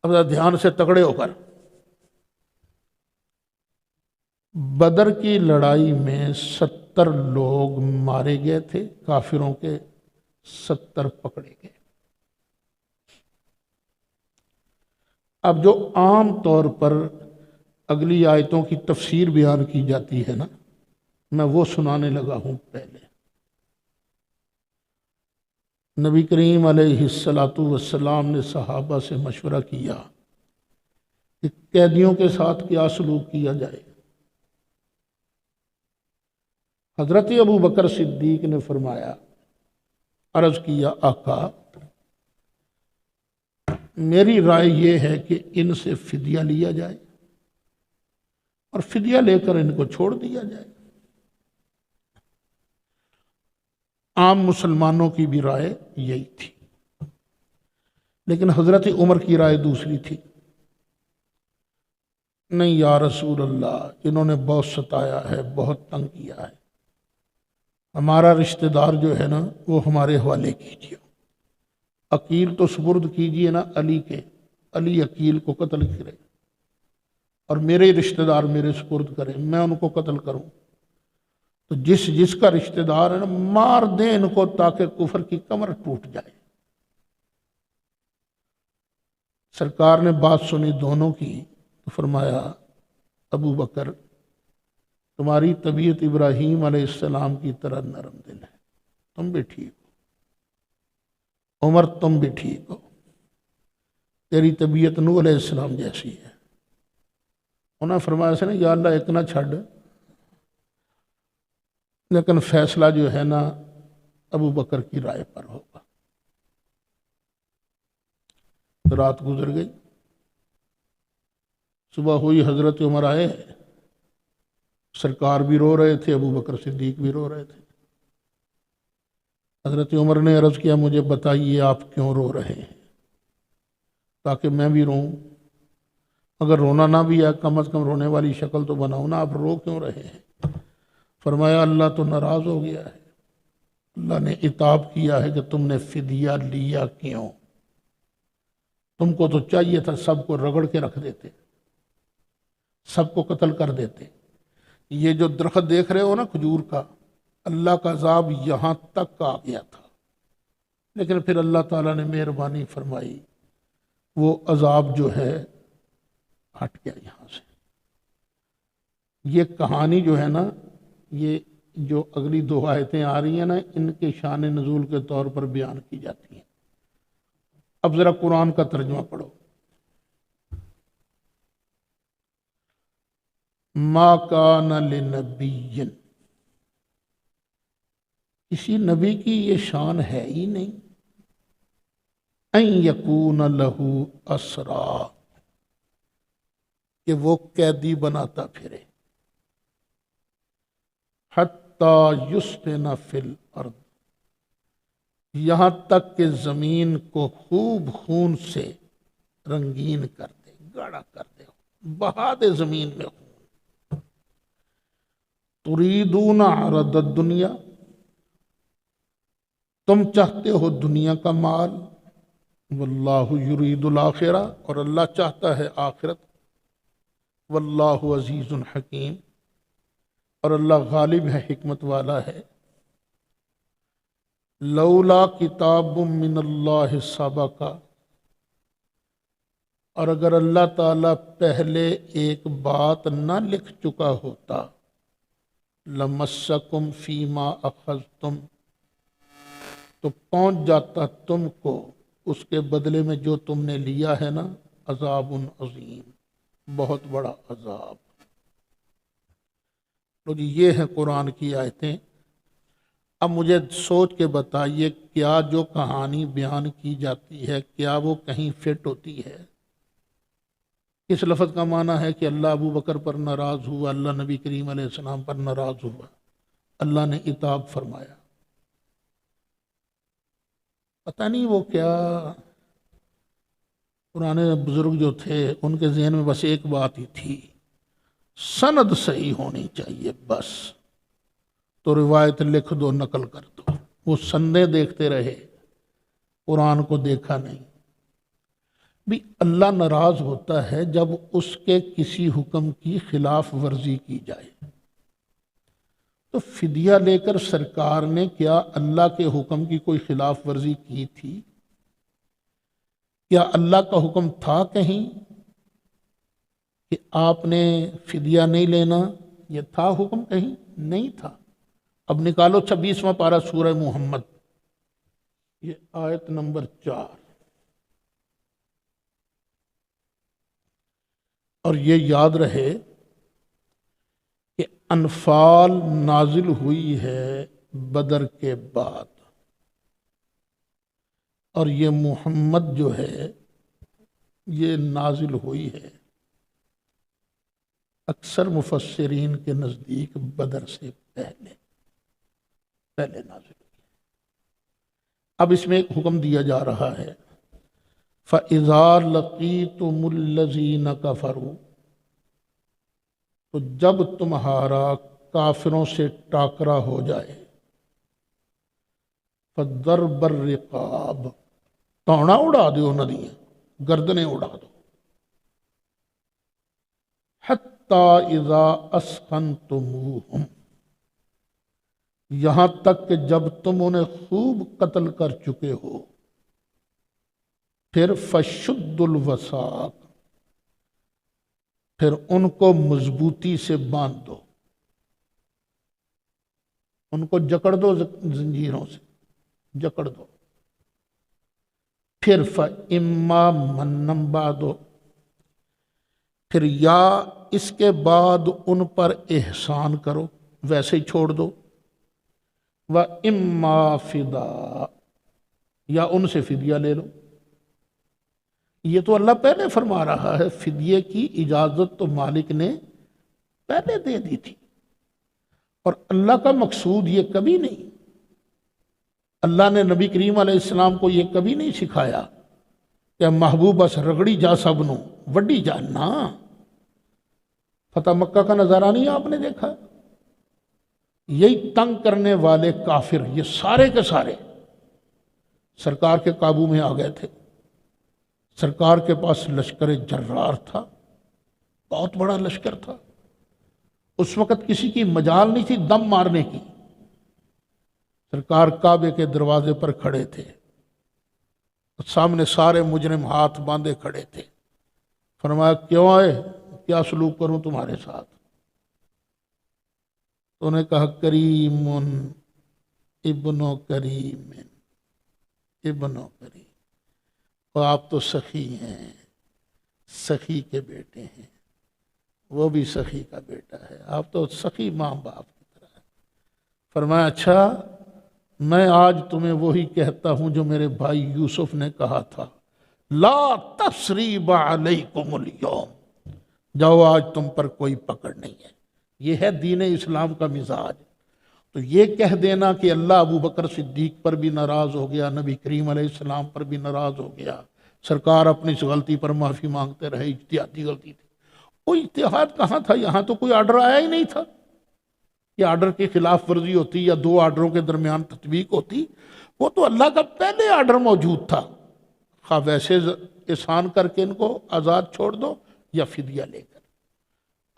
اب ذرا دھیان سے تگڑے ہو کر، بدر کی لڑائی میں 70 لوگ مارے گئے تھے، کافروں کے 70 پکڑے گئے۔ اب جو عام طور پر اگلی آیتوں کی تفسیر بیان کی جاتی ہے نا، میں وہ سنانے لگا ہوں۔ پہلے نبی کریم علیہ السلام نے صحابہ سے مشورہ کیا کہ قیدیوں کے ساتھ کیا سلوک کیا جائے۔ حضرت ابو بکر صدیق نے فرمایا، عرض کیا آقا میری رائے یہ ہے کہ ان سے فدیہ لیا جائے اور فدیہ لے کر ان کو چھوڑ دیا جائے۔ عام مسلمانوں کی بھی رائے یہی تھی، لیکن حضرت عمر کی رائے دوسری تھی۔ نہیں یا رسول اللہ، انہوں نے بہت ستایا ہے، بہت تنگ کیا ہے، ہمارا رشتہ دار جو ہے نا وہ ہمارے حوالے کیجیے، عقیل تو سپرد کیجیے نا علی کے، علی عقیل کو قتل کرے اور میرے رشتہ دار میرے سپرد کریں، میں ان کو قتل کروں۔ تو جس کا رشتہ دار ہے نا مار دیں ان کو تاکہ کفر کی کمر ٹوٹ جائے۔ سرکار نے بات سنی دونوں کی تو فرمایا ابو بکر تمہاری طبیعت ابراہیم علیہ السلام کی طرح نرم دل ہے، تم بھی ٹھیک ہو، عمر تم بھی ٹھیک ہو، تیری طبیعت نوح علیہ السلام جیسی ہے۔ انہوں نے فرمایا سے نا یا اللہ ایک نہ چھڑ، لیکن فیصلہ جو ہے نا ابو بکر کی رائے پر ہوگا۔ رات گزر گئی، صبح ہوئی، حضرت عمر آئے، سرکار بھی رو رہے تھے، ابو بکر صدیق بھی رو رہے تھے۔ حضرت عمر نے عرض کیا مجھے بتائیے آپ کیوں رو رہے ہیں تاکہ میں بھی روں، اگر رونا نہ بھی ہے کم از کم رونے والی شکل تو بناؤ نا، آپ رو کیوں رہے ہیں؟ فرمایا اللہ تو ناراض ہو گیا ہے، اللہ نے عتاب کیا ہے کہ تم نے فدیہ لیا کیوں؟ تم کو تو چاہیے تھا سب کو رگڑ کے رکھ دیتے، سب کو قتل کر دیتے۔ یہ جو درخت دیکھ رہے ہو نا کھجور کا، اللہ کا عذاب یہاں تک آ گیا تھا، لیکن پھر اللہ تعالیٰ نے مہربانی فرمائی، وہ عذاب جو ہے ہٹ گیا یہاں سے۔ یہ کہانی جو ہے نا، یہ جو اگلی 2 آیتیں آ رہی ہیں نا، ان کے شان نزول کے طور پر بیان کی جاتی ہیں۔ اب ذرا قرآن کا ترجمہ پڑھو۔ ما کان لنبی، کسی نبی کی یہ شان ہے ہی نہیں، ان یکون لہ اسرا، کہ وہ قیدی بناتا پھرے، حتی یسکن فی الارض، یہاں تک کہ زمین کو خوب خون سے رنگین کر دے، گاڑا کر دے، بہا دے زمین میں خون۔ تریدون عرض الدنیا، تم چاہتے ہو دنیا کا مال، واللہ یرید الآخرہ، اور اللہ چاہتا ہے آخرت، واللہ عزیز حکیم، اور اللہ غالب ہے، حکمت والا ہے۔ لولا کتاب من اللہ سبق، اور اگر اللہ تعالیٰ پہلے ایک بات نہ لکھ چکا ہوتا، لمسکم فیما اخذتم، تو پہنچ جاتا تم کو اس کے بدلے میں جو تم نے لیا ہے نا، عذاب عظیم، بہت بڑا عذاب۔ تو جی یہ ہے قرآن کی آیتیں۔ اب مجھے سوچ کے بتائیے کیا جو کہانی بیان کی جاتی ہے کیا وہ کہیں فٹ ہوتی ہے؟ اس لفظ کا معنی ہے کہ اللہ ابو بکر پر ناراض ہوا، اللہ نبی کریم علیہ السلام پر ناراض ہوا، اللہ نے عتاب فرمایا۔ پتہ نہیں وہ کیا، پرانے بزرگ جو تھے ان کے ذہن میں بس ایک بات ہی تھی، سند صحیح ہونی چاہیے بس، تو روایت لکھ دو، نقل کر دو۔ وہ سندیں دیکھتے رہے، قرآن کو دیکھا نہیں۔ بھی اللہ ناراض ہوتا ہے جب اس کے کسی حکم کی خلاف ورزی کی جائے۔ تو فدیہ لے کر سرکار نے کیا اللہ کے حکم کی کوئی خلاف ورزی کی تھی؟ کیا اللہ کا حکم تھا کہیں کہ آپ نے فدیہ نہیں لینا؟ یہ تھا حکم کہیں؟ نہیں تھا۔ اب نکالو 26واں پارہ سورہ محمد، یہ آیت نمبر 4، اور یہ یاد رہے کہ انفال نازل ہوئی ہے بدر کے بعد، اور یہ محمد جو ہے یہ نازل ہوئی ہے اکثر مفسرین کے نزدیک بدر سے پہلے نازل ہوئی۔ اب اس میں ایک حکم دیا جا رہا ہے، فَإِذَا لَقِيتُمُ الَّذِينَ كَفَرُوا، تو جب تمہارا کافروں سے ٹاکرا ہو جائے، فَضَرْبَ الرِّقَابِ، توڑا اڑا دو ندیاں، گردنیں اڑا دو، حَتَّى إِذَا أَسْخَنْتُمُوهُمْ، یہاں تک کہ جب تم انہیں خوب قتل کر چکے ہو، پھر فَشُدُّ الْوَثَاقَ، پھر ان کو مضبوطی سے باندھ دو، ان کو جکڑ دو، زنجیروں سے جکڑ دو۔ پھر فَإِمَّا مَنًّا بَعْدُ، پھر یا اس کے بعد ان پر احسان کرو، ویسے ہی چھوڑ دو، وَإِمَّا فِدَاء، یا ان سے فدیہ لے لو۔ یہ تو اللہ پہلے فرما رہا ہے، فدیے کی اجازت تو مالک نے پہلے دے دی تھی، اور اللہ کا مقصود یہ کبھی نہیں، اللہ نے نبی کریم علیہ السلام کو یہ کبھی نہیں سکھایا کہ محبوب بس رگڑی جا سبنو وڈی جاننا۔ فتح مکہ کا نظارہ نہیں آپ نے دیکھا؟ یہی تنگ کرنے والے کافر یہ سارے کے سارے سرکار کے قابو میں آ گئے تھے۔ سرکار کے پاس لشکر جرار تھا، بہت بڑا لشکر تھا، اس وقت کسی کی مجال نہیں تھی دم مارنے کی۔ سرکار کعبے کے دروازے پر کھڑے تھے، سامنے سارے مجرم ہاتھ باندھے کھڑے تھے۔ فرمایا کیوں آئے، کیا سلوک کروں تمہارے ساتھ؟ تو انہوں نے کہا کریم ابن کریم، ابن کریم، اور آپ تو سخی ہیں، سخی کے بیٹے ہیں، وہ بھی سخی کا بیٹا ہے، آپ تو سخی ماں باپ کی طرح ہے۔ فرمایا اچھا، میں آج تمہیں وہی کہتا ہوں جو میرے بھائی یوسف نے کہا تھا، لا تثریب علیکم اليوم، جاؤ آج تم پر کوئی پکڑ نہیں ہے۔ یہ ہے دین اسلام کا مزاج۔ تو یہ کہہ دینا کہ اللہ ابو بکر صدیق پر بھی ناراض ہو گیا، نبی کریم علیہ السلام پر بھی ناراض ہو گیا، سرکار اپنی اس غلطی پر معافی مانگتے رہے، اجتہادی غلطی تھی۔ وہ اجتہاد کہاں تھا؟ یہاں تو کوئی آرڈر آیا ہی نہیں تھا کہ آرڈر کی خلاف ورزی ہوتی یا دو آرڈروں کے درمیان تطبیق ہوتی۔ وہ تو اللہ کا پہلے آرڈر موجود تھا، خواہ ویسے احسان کر کے ان کو آزاد چھوڑ دو یا فدیہ لے کر۔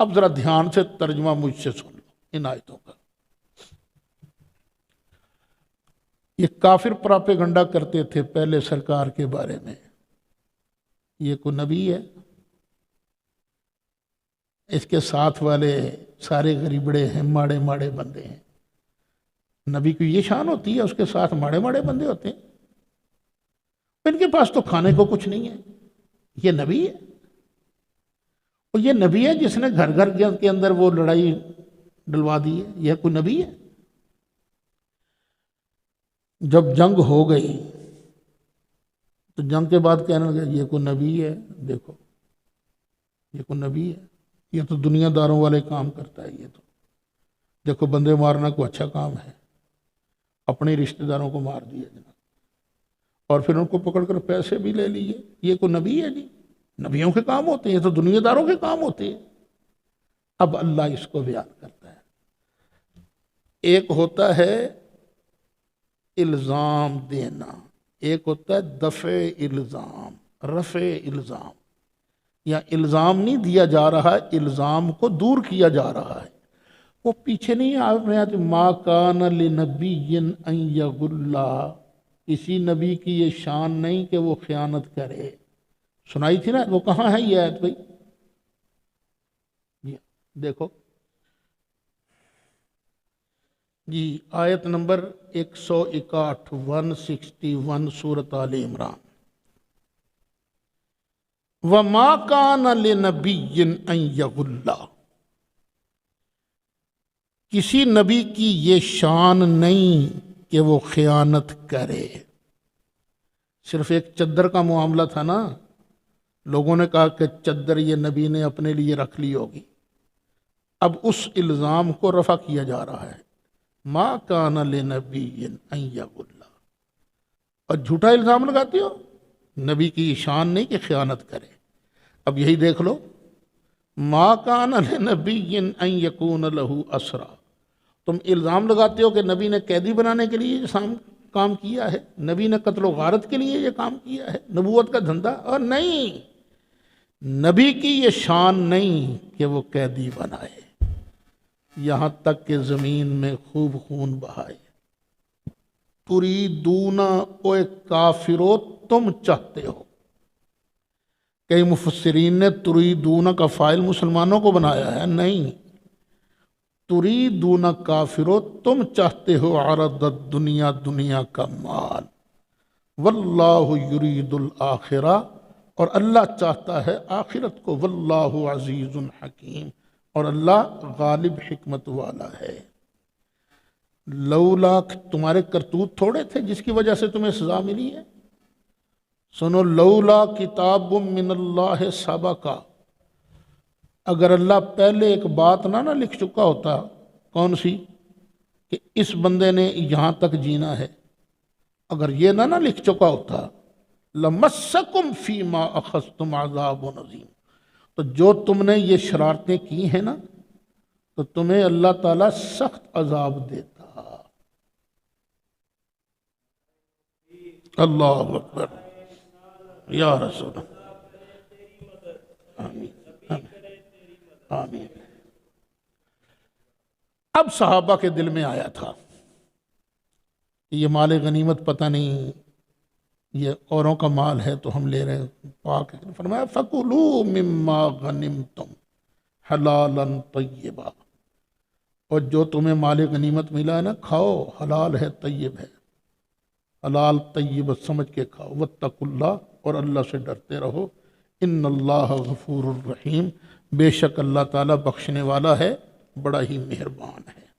اب ذرا دھیان سے ترجمہ مجھ سے سن لو ان آیتوں کا۔ یہ کافر پراپیگنڈا کرتے تھے پہلے سرکار کے بارے میں، یہ کوئی نبی ہے؟ اس کے ساتھ والے سارے غریبڑے ہیں، ماڑے ماڑے بندے ہیں۔ نبی کی یہ شان ہوتی ہے اس کے ساتھ ماڑے ماڑے بندے ہوتے ہیں؟ ان کے پاس تو کھانے کو کچھ نہیں ہے، یہ نبی ہے؟ اور یہ نبی ہے جس نے گھر گھر کے اندر وہ لڑائی ڈلوا دی ہے؟ یہ کوئی نبی ہے؟ جب جنگ ہو گئی تو جنگ کے بعد کہنے لگے یہ کوئی نبی ہے، دیکھو یہ کوئی نبی ہے، یہ تو دنیا داروں والے کام کرتا ہے، یہ تو دیکھو بندے مارنا کوئی اچھا کام ہے، اپنے رشتہ داروں کو مار دیا جناب، اور پھر ان کو پکڑ کر پیسے بھی لے لیے، یہ کوئی نبی ہے؟ جی نبیوں کے کام ہوتے ہیں، یہ تو دنیا داروں کے کام ہوتے ہیں۔ اب اللہ اس کو بیان کرتا ہے۔ ایک ہوتا ہے الزام دینا، ایک ہوتا ہے دفع الزام۔ رفع الزام، یا الزام نہیں دیا جا رہا ہے، الزام کو دور کیا جا رہا ہے۔ وہ پیچھے نہیں آپ نے آج ما کان لنبی ان یغل، کسی نبی کی یہ شان نہیں کہ وہ خیانت کرے، سنائی تھی نا؟ وہ کہاں ہے یہ آیت بھائی؟ دیکھو جی، آیت نمبر 161 161 سورۃ آل عمران۔ وَمَا كَانَ لِنَبِيٍّ أَن يَغُلَّ، کسی نبی کی یہ شان نہیں کہ وہ خیانت کرے۔ صرف ایک چادر کا معاملہ تھا نا، لوگوں نے کہا کہ چادر یہ نبی نے اپنے لیے رکھ لی ہوگی، اب اس الزام کو رفع کیا جا رہا ہے، ما کان لنبی ان یغل، اور جھوٹا الزام لگاتے ہو، نبی کی شان نہیں کہ خیانت کرے۔ اب یہی دیکھ لو، ما کان لنبی ان یکون لہ اسرا، تم الزام لگاتے ہو کہ نبی نے قیدی بنانے کے لیے یہ کام کیا ہے، نبی نے قتل و غارت کے لیے یہ کام کیا ہے، نبوت کا دھندا، اور نہیں، نبی کی یہ شان نہیں کہ وہ قیدی بنائے، یہاں تک کہ زمین میں خوب خون بہائے۔ تریدون، اوے کافرو تم چاہتے ہو۔ کئی مفسرین نے تریدون کا فاعل مسلمانوں کو بنایا ہے، نہیں، تریدون کافرو تم چاہتے ہو عرض الدنیا، دنیا کا مال، واللہ یرید الآخرہ، اور اللہ چاہتا ہے آخرت کو، واللہ عزیز حکیم، اور اللہ غالب حکمت والا ہے۔ لولا، تمہارے کرتوت تھوڑے تھے جس کی وجہ سے تمہیں سزا ملی ہے؟ سنو، لولا کتاب من اللہ سبقا، اگر اللہ پہلے ایک بات نہ لکھ چکا ہوتا، کون سی؟ کہ اس بندے نے یہاں تک جینا ہے، اگر یہ نہ لکھ چکا ہوتا، لمسکم فیما اخذتم عذاب عظیم، تو جو تم نے یہ شرارتیں کی ہیں نا، تو تمہیں اللہ تعالیٰ سخت عذاب دیتا۔ اللہ اکبر، یا رسول اللہ، آمین آمین۔ اب صحابہ کے دل میں آیا تھا کہ یہ مال غنیمت پتہ نہیں، یہ اوروں کا مال ہے تو ہم لے رہے ہیں، پاک ہے۔ فرمایا فَكُلُوا مِمَّا غَنِمْتُمْ حَلَالًا طَيِّبًا، اور جو تمہیں مال غنیمت ملا ہے نا، کھاؤ، حلال ہے، طیب ہے، حلال طیب سمجھ کے کھاؤ۔ وَاتَّقُوا اللَّهَ، اور اللہ سے ڈرتے رہو، ان اللہ غفور الرحیم، بے شک اللہ تعالیٰ بخشنے والا ہے، بڑا ہی مہربان ہے۔